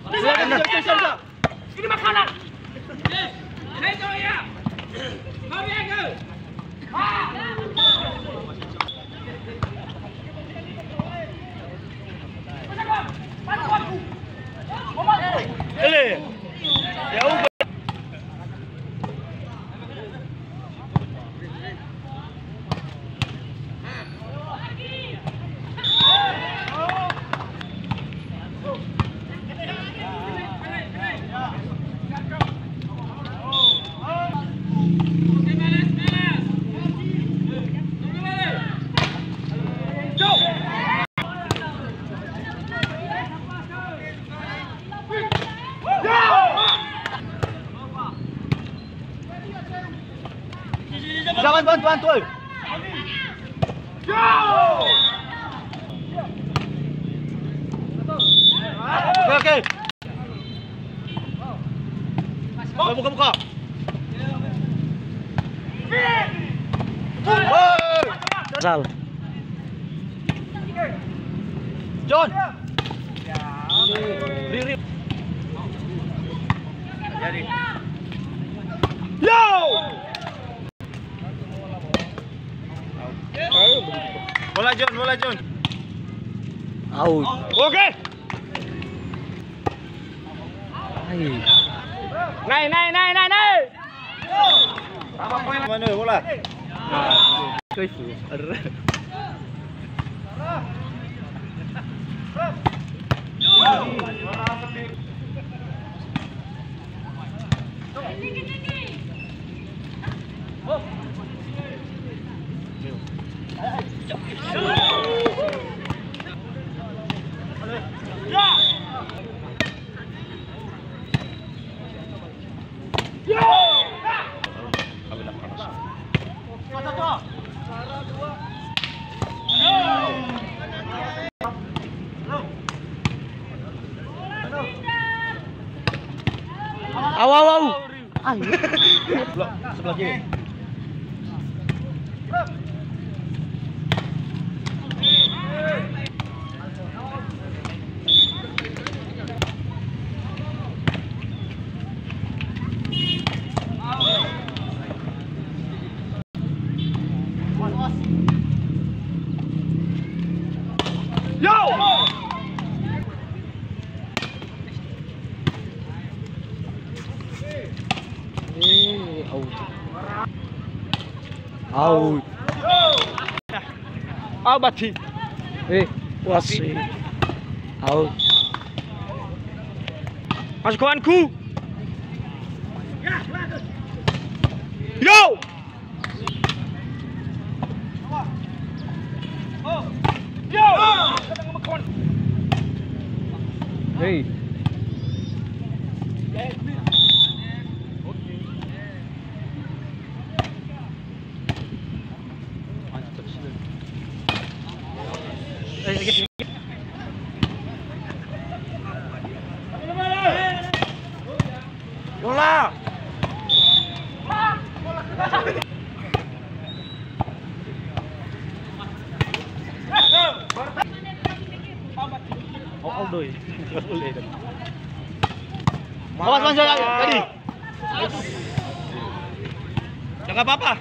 Ini makanan. Hei kau ya. Mau ya ke? Ele. Ya udah. Jangan bantu. Oke. Buka. Sal. John. Diri. Jadi. Yo! Bola John. Out. Oke. Naik. Apa poin mana bola? Aw. Sebelah kiri. Yo! Out. Abati. Wasi. Out. Masuk kawanku. Yo! Hey. Bola. Doi. Awas Mas tadi. Jangan apa-apa.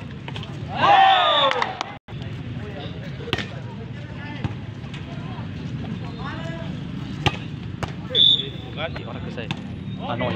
Bukan orang ke saya. Ano